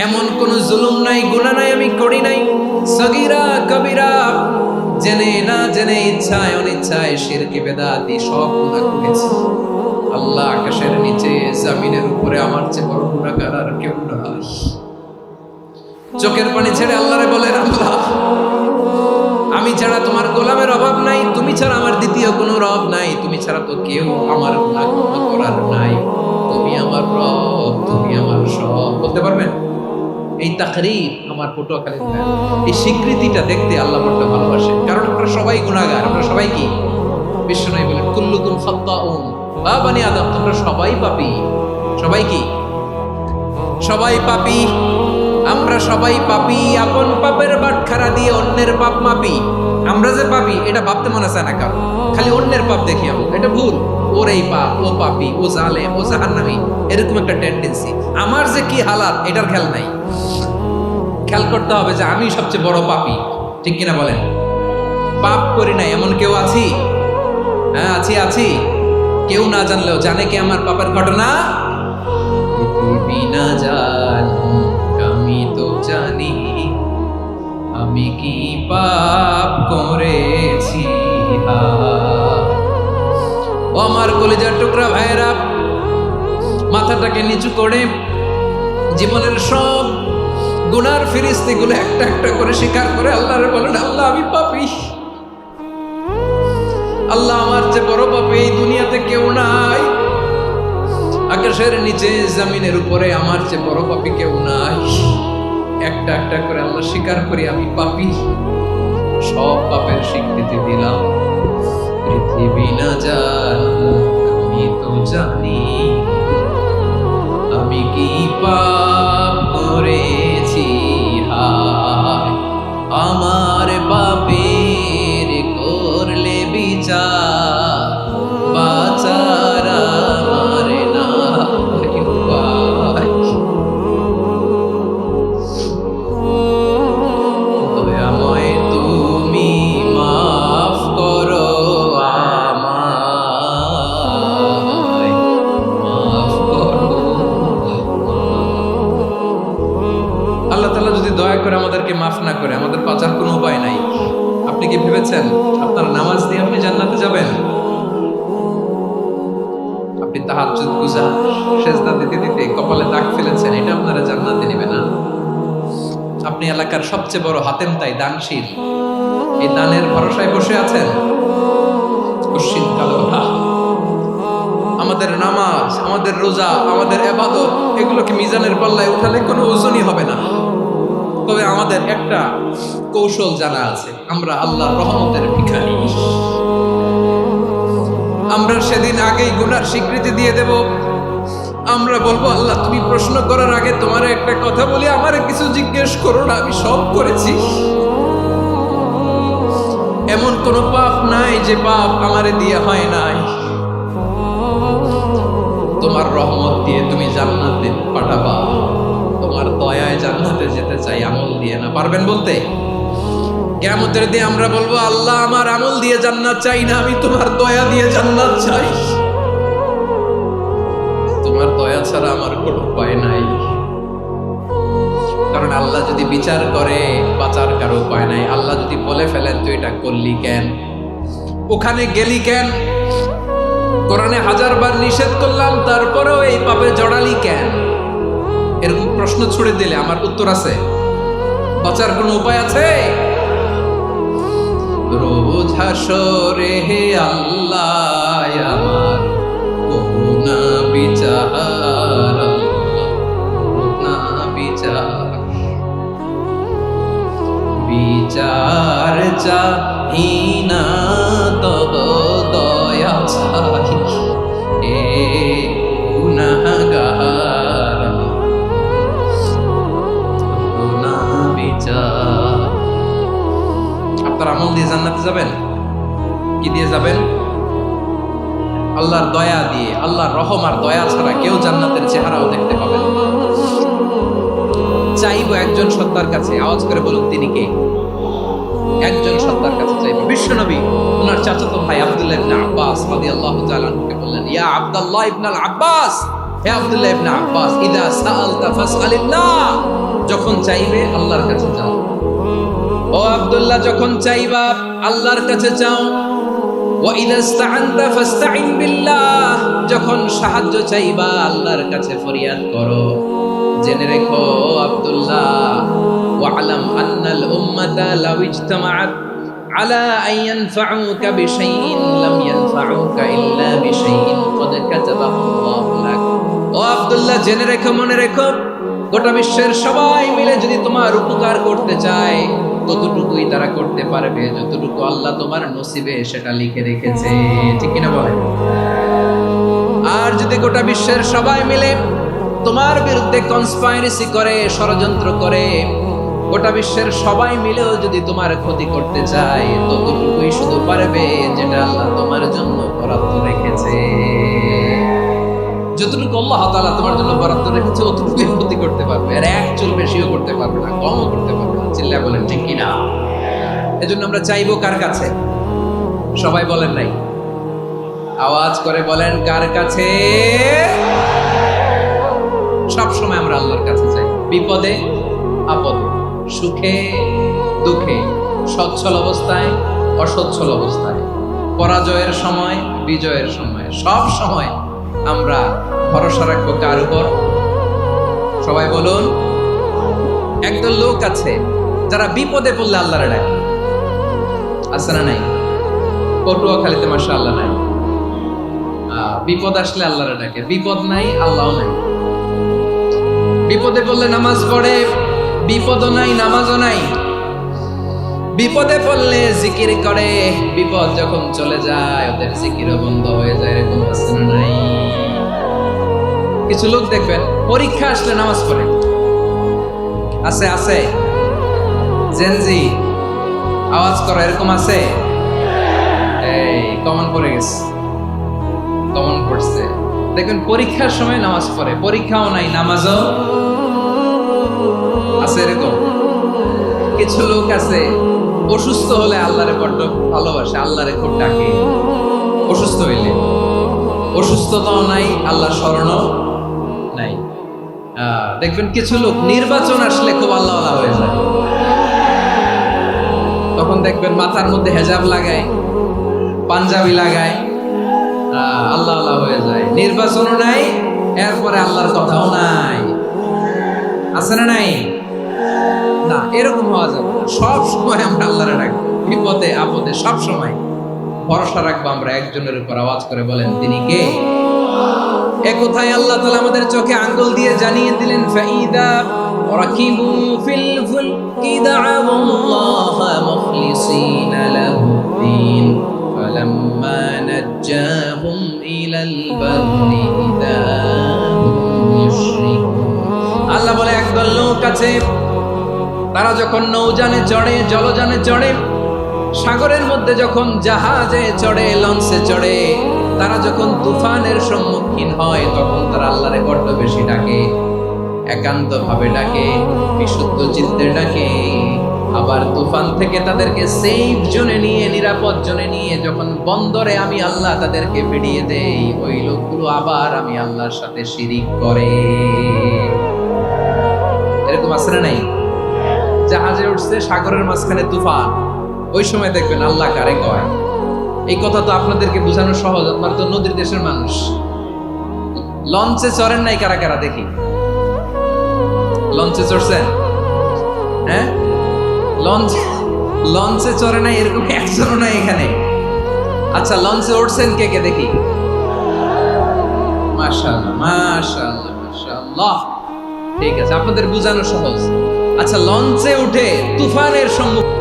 এমন কোন জুলুম নাই, গুনাহ নাই আমি করি নাই, সগীরা কবিরা, জেনে না জেনে, ইচ্ছায় অনিচ্ছায়, শিরকে বেদাতি সব গুনাহ করেছি। আল্লাহ, আকাশের নিচে জমিনের উপরে আমার চেয়ে বড় গুনাহগার আর কেউ নাই। চোখের পানি ছেড়ে আল্লাহরে বলেন, আল্লাহ, আমি ছাড়া তোমার গোলামের অভাব নাই, তুমি ছাড়া আমার দ্বিতীয় কোনো রব নাই, তুমি ছাড়া তো কেউ আমার গুনাহ ক্ষমা করার নাই, তুমি আমার রব, তুমি আমার সব। বলতে পারবেন? এই তাকরীর আমার পটুয়াখালীর গান, এই স্বীকৃতিটা দেখতে আল্লাহ বড় ভালোবাসে, কারণ আমরা সবাই গুনাহগার। আমরা সবাই কি? বিশ্বনবী বলেন, কুল্লুকুম খাত্তাউন, বা বানি আদম, তোমরা সবাই পাপী। সবাই কি? সবাই পাপী। আমরা সবাই পাপী। আপন পাপের বাটখারা দিয়ে অন্যের পাপ মাপি। আমরা যে পাপী এটা ভাবতে মনে চায় না কারো, খালি অন্যের পাপ দেখি আমরা, এটা ভুল। ওর এই পাপ, ও পাপী, ও জালেম, ও জাহান্নামী, এরকম একটা টেন্ডেন্সি। আমার যে কি হালাত এটার খেয়াল নাই। খেয়াল করতে হবে যে আমি সবচেয়ে বড় পাপী, ঠিক কিনা বলেন? পাপ করি নাই এমন কেউ আছি? হ্যাঁ, আছি। কেউ না জানলেও জানে কি আমার পাপের ঘটনা? পৃথিবী না জানুক আমি তো জানি, আমি কি পাপ করেছি। ও আমার কলিজার টুকরা ভাইয়েরা, মাথাটাকে নিচু করে জীবনের সব গুনার ফিরিস্তিগুলো একটা একটা করে স্বীকার করে আল্লাহরে বলেন, আল্লাহ, আমি পাপী। আল্লাহ, আমার চেয়ে বড় পাপী এই দুনিয়াতে কেউ নাই। আকাশের নিচে জমিনের উপরে আমার চেয়ে বড় পাপী কেউ নাই। একটা একটা করে আল্লাহ স্বীকার করি আমি পাপী। সব পাপের স্বীকৃতি দিলাম। পৃথিবী না জানুক আমি তো জানি, আমি কি পাপ করেছি। হায় আমার পাপের করলে বিচার, বাঁচার আমার নাই উপায়। দয়াময় তুমি মাফ করো আমায়, মাফ করো। আল্লাহ তাআলা যদি দয়া করে আমাদেরকে মাফ না করে, আমাদের বাঁচার কোনো উপায় নাই। আপনি কি ভেবেছেন আপনার নামাজ দিয়ে আপনি জান্নাতে যাবেন? আপনি তাহাজ্জুদ গুজার, সেজদা দিতে দিতে কপালে দাগ ফেলেছেন, এটা আপনারা জান্নাতে নেবে না। আপনি এলাকার সবচেয়ে বড় হাতেম তাই, দানশীল, এই দানের ভরসায় বসে আছেন। কুশ্চিত কালো না। আমাদের নামাজ, আমাদের রোজা, আমাদের ইবাদত, এগুলোকে মিজানের পাল্লায় উঠালে কোনো ওজনই হবে না। তবে আমাদের একটা কৌশল জানা আছে, আমরা আল্লাহর রহমতের ভিখারি। আমরা সেদিন আগেই গুনার স্বীকৃতি দিয়ে দেব। আমরা বলবো, আল্লাহ, তুমি প্রশ্ন করার আগে তোমার একটা কথা বলি, আমারে কিছু জিজ্ঞেস করো না, আমি সব করেছি। এমন কোন পাপ নাই যে পাপ আমারে দিয়ে হয় নাই। তোমার রহমত দিয়ে তুমি জান্নাতে পাঠাবা, তোমার দয়ায় জান্নাতে যেতে চাই, আমল দিয়ে না। পারবেন বলতে? কিয়ামতের দিন আমরা বলবো, আল্লাহ, আমার আমল দিয়ে জান্নাত চাই না, আমি তোমার দয়া দিয়ে জান্নাত চাই। তোমার দয়া ছাড়া আমার কোনো উপায় নাই। কারণ আল্লাহ যদি বিচার করে, বাঁচার কারো উপায় নাই। আল্লাহ যদি বলে ফেলেন, তুই এটা করলি কেন, ওখানে গেলি কেন, কোরআনে 1000 বার নিষেধ করলাম, তারপরেও এই পাপে জড়ালি কেন, এরকম প্রশ্ন ছুড়ে দিলে আমার উত্তর আছে? বাঁচার কোনো উপায় আছে? রোজ হাসরে হে আল্লাহ আমার করুণা বিচার, করুণা বিচার, বিচার চাহি না তব দয়া চাহি, এ গুনাহগার করুণা বিচার। আপনার আমল দিয়ে জান্নাতে যাবেন? কি দিয়ে যাবেন? আল্লাহর দয়া দিয়ে। আল্লাহর রহম আর দয়া ছাড়া কেউ জান্নাতের চেহারাও দেখতে পাবে না। চাইবো একজন সত্তার কাছে, আওয়াজ করে বলুন তিনি কে? একজন সত্তার কাছে চাইবো। বিশ্বনবী ওনার চাচাতো ভাই আব্দুল্লাহ ইবনে আব্বাস রাদিয়াল্লাহু তাআলা আনহুকে বললেন, ইয়া আব্দুল্লাহ ইবনে আল আব্বাস, হে আব্দুল্লাহ ইবনে আব্বাস, ইদা সাআলতা ফাসআলিল্লাহ, যখন চাইবে আল্লাহর কাছে যাও। ও আব্দুল্লাহ, যখন চাইবা আল্লাহর কাছে চাও। ওয়া ইদা ইসতাআনতা ফাসতাইন বিল্লাহ, যখন সাহায্য চাইবা আল্লাহর কাছে ফরিয়াদ করো। জেনে রেখো আব্দুল্লাহ, ওয়া'লাম আন্নাল উম্মাতা লাউ ইজতামাআত আলা আন ইয়ানফাউকা বিশাইইন লাম ইয়ানফাউকা ইল্লা বিশাইইন ক্বাদ কাতাবাহু আল্লাহু লাক। ও আব্দুল্লাহ, জেনে রেখো, মনে রেখো, গোটা বিশ্বের সবাই মিলে যদি তোমার উপকার করতে চায় ততটুকুই তারা করতে পারবে যতটুকু আল্লাহ তোমার নসিবে সেটা লিখে রেখেছে। ঠিক কিনা বলেন? আর যদি গোটা বিশ্বের সবাই মিলে তোমার বিরুদ্ধে কনস্পাইরেসি করে, ষড়যন্ত্র করে, গোটা বিশ্বের সবাই মিলেও যদি তোমার ক্ষতি করতে চায় ততটুকুই শুধু পারবে যেটা আল্লাহ তোমার জন্য বরাদ্দ রেখেছে। যতটুকু আল্লাহ তাআলা তোমার জন্য বরাদ্দ রেখেছে অতটুকুই ক্ষতি করতে পারবে, আর এক চুল বেশিও করতে পারবে না, কমও করতে পারবে না। চিল্লায় বলেন ঠিক কিনা? এজন্য আমরা চাইবো কার কাছে? সবাই বলেন নাই, আওয়াজ করে বলেন কার কাছে? সব সময় আমরা আল্লাহর কাছে চাই, বিপদে আপদে, সুখে দুঃখে, সচ্ছল অবস্থায় অসচ্ছল অবস্থায়, পরাজয়ের সময় বিজয়ের সময়, সব সময় আমরা ভরসা রাখবো কার উপর? সবাই বলুন। একদল লোক আছে যারা বিপদে পড়লে আল্লাহরে ডাকে, আছে না নাই? পটুয়াখালীতে মাশাআল্লাহ নাই, বিপদ আসলে আল্লাহরে ডাকে, বিপদ নাই আল্লাহও নাই। বিপদে পড়লে নামাজ পড়ে, বিপদও নাই নামাজও নাই। বিপদে পড়লে জিকির করে, বিপদ যখন চলে যায় ওদের জিকিরও বন্ধ হয়ে যায়। এরকম আছে না নাই? কিছু লোক দেখবেন পরীক্ষা আসলে নামাজ পড়ে, আছে আছে, জেনজি আওয়াজ করো, এরকম আছে? এই কমন পড়ে গেছে, কমন পড়ছে। দেখবেন পরীক্ষার সময় নামাজ পড়ে, পরীক্ষাও নাই নামাজও আছে। এরকম কিছু লোক আছে অসুস্থ হলে আল্লাহরে বড্ড ভালোবাসে, আল্লাহরে খুব ডাকে। অসুস্থ হইলে অসুস্থতাও নাই, আল্লাহ স্মরণও নাই। দেখবেন কিছু লোক নির্বাচন আসলে খুব আল্লাহওয়ালা হয়ে যায়, তখন দেখবেন মাথার মধ্যে হেজাব লাগায়, পাঞ্জাবি লাগায়, আল্লাহ আল্লাহ হয়ে যায়। নির্বাচনও নাই, এরপরে আল্লাহর কথাও নাই। আছে না নাই? না, এরকম হওয়া যাবে না। সব সময় আমরা আল্লাহরে রাখবো, বিপদে আপদে সব সময় ভরসা রাখবো আমরা একজনের উপর। আওয়াজ করে বলেন তিনি কে? এ কথায় আল্লাহ তাআলা আমাদের চোখে আঙ্গুল দিয়ে জানিয়ে দিলেন, ফাইদা রাকিবু ফিল ফুলকি দা'আউল্লাহা মুখলিসিনা লাহুদ্দিন ফালাম্মা নাজ্জাহুম ইলাল বাররি ইযা হুম ইউশরিকুন। আল্লাহ বলে একদল লোক আছে, তারা যখন নৌযানে চড়ে, জলযানে চড়ে, সাগরের মধ্যে যখন জাহাজে চড়ে, লঞ্চে চড়ে, তারা যখন তুফানের সম্মুখীন হয় তখন তারা আল্লাহরে বড্ড বেশি ডাকে, একান্ত ভাবে ডাকে, বিশুদ্ধ চিত্তে ডাকে। আবার তুফান থেকে তাদেরকে সেফ জোনে নিয়ে, নিরাপদ জোনে নিয়ে যখন বন্দরে আমি আল্লাহ তাদেরকে ফিরিয়ে দেই, ওই লোকগুলো আবার আমি আল্লাহর সাথে শিরিক করে। এরকম আছে না নাই? জাহাজে উঠছে, সাগরের মাঝখানে তুফান, ওই সময় দেখবেন আল্লাহ কারে কয়। এই কথা তো আপনাদেরকে বোঝানো সহজ, আপনারা তো নদীর দেশের মানুষ। লঞ্চে চড়েন নাই কারা কারা? দেখি, লঞ্চে চড়ছেন? হ্যাঁ, লঞ্চে চড়ে নাই এরকম একজনও নাই এখানে। আচ্ছা, লঞ্চে উঠছেন কে কে? দেখি। মাশাআল্লাহ মাশাআল্লাহ মাশাআল্লাহ, ঠিক আছে, আপনাদের বোঝানো সহজ। আচ্ছা, লঞ্চে উঠে তুফানের সম্মুখীন